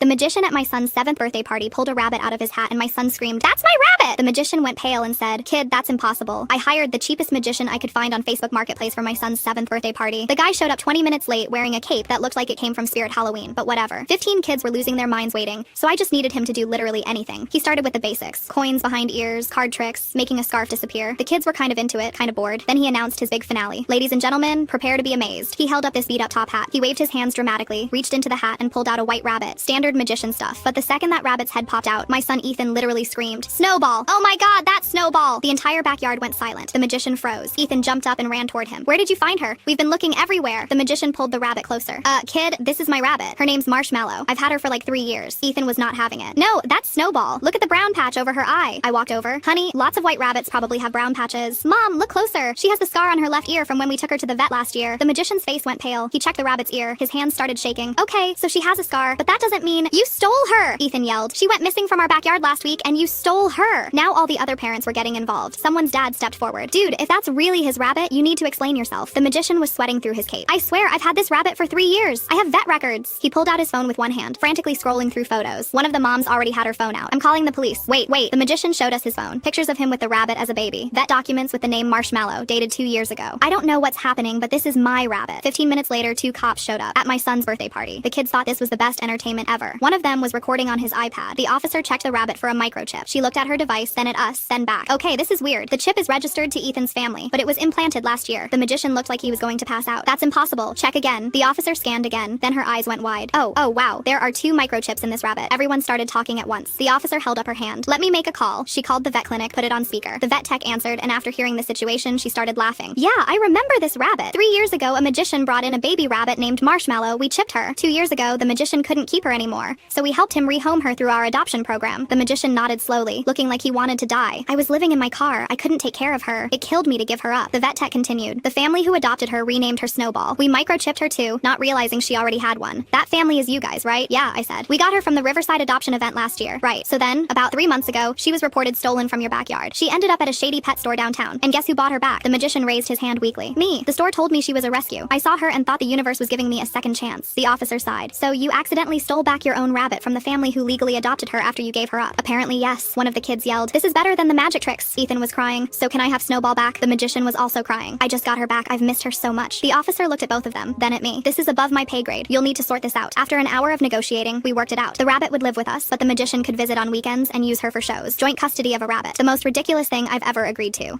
The magician at my son's 7th birthday party pulled a rabbit out of his hat and my son screamed, "That's my rabbit!" The magician went pale and said, "Kid, that's impossible. I hired the cheapest magician I could find on Facebook Marketplace for my son's 7th birthday party. The guy showed up 20 minutes late wearing a cape that looked like it came from Spirit Halloween, but whatever. 15 kids were losing their minds waiting, so I just needed him to do literally anything. He started with the basics. Coins behind ears, card tricks, making a scarf disappear. The kids were kind of into it, kind of bored. Then he announced his big finale. Ladies and gentlemen, prepare to be amazed. He held up this beat-up top hat. He waved his hands dramatically, reached into the hat and pulled out a white rabbit. Standard magician stuff. But the second that rabbit's head popped out, my son Ethan literally screamed, "Snowball! Oh my god, that's Snowball!" The entire backyard went silent. The magician froze. Ethan jumped up and ran toward him. "Where did you find her? We've been looking everywhere." The magician pulled the rabbit closer. Kid, this is my rabbit. Her name's Marshmallow. I've had her for like 3 years." Ethan was not having it. "No, that's Snowball. Look at the brown patch over her eye." I walked over. "Honey, lots of white rabbits probably have brown patches." "Mom, look closer. She has the scar on her left ear from when we took her to the vet last year." The magician's face went pale. He checked the rabbit's ear. His hands started shaking. "Okay, so she has a scar, but that doesn't mean—" "You stole her!" Ethan yelled. "She went missing from our backyard last week and you stole her." Now all the other parents were getting involved. Someone's dad stepped forward. "Dude, if that's really his rabbit, you need to explain yourself." The magician was sweating through his cape. "I swear I've had this rabbit for 3 years. I have vet records." He pulled out his phone with one hand, frantically scrolling through photos. One of the moms already had her phone out. "I'm calling the police." Wait. The magician showed us his phone. Pictures of him with the rabbit as a baby. Vet documents with the name Marshmallow, dated 2 years ago. "I don't know what's happening, but this is my rabbit." 15 minutes later, 2 cops showed up at my son's birthday party. The kids thought this was the best entertainment ever. One of them was recording on his iPad. The officer checked the rabbit for a microchip. She looked at her device, then at us, then back. "Okay, this is weird. The chip is registered to Ethan's family, but it was implanted last year." The magician looked like he was going to pass out. "That's impossible. Check again." The officer scanned again, then her eyes went wide. Oh, wow. There are 2 microchips in this rabbit." Everyone started talking at once. The officer held up her hand. "Let me make a call." She called the vet clinic, put it on speaker. The vet tech answered, and after hearing the situation, she started laughing. "Yeah, I remember this rabbit. 3 years ago, a magician brought in a baby rabbit named Marshmallow. We chipped her. 2 years ago, the magician couldn't keep her anymore, so we helped him rehome her through our adoption program." The magician nodded slowly, looking like he wanted to die. "I was living in my car. I couldn't take care of her. It killed me to give her up." The vet tech continued. "The family who adopted her renamed her Snowball. We microchipped her too, not realizing she already had one." "That family is you guys, right?" "Yeah," I said. "We got her from the Riverside adoption event last year." "Right. So then, about 3 months ago, she was reported stolen from your backyard. She ended up at a shady pet store downtown. And guess who bought her back?" The magician raised his hand weakly. "Me. The store told me she was a rescue. I saw her and thought the universe was giving me a second chance." The officer sighed. "So you accidentally stole back your own rabbit from the family who legally adopted her after you gave her up?" "Apparently, yes." One of the kids yelled. "This is better than the magic tricks." Ethan was crying. "So can I have Snowball back?" The magician was also crying. "I just got her back. I've missed her so much." The officer looked at both of them, then at me. "This is above my pay grade. You'll need to sort this out." After an hour of negotiating, we worked it out. The rabbit would live with us, but the magician could visit on weekends and use her for shows. Joint custody of a rabbit. The most ridiculous thing I've ever agreed to.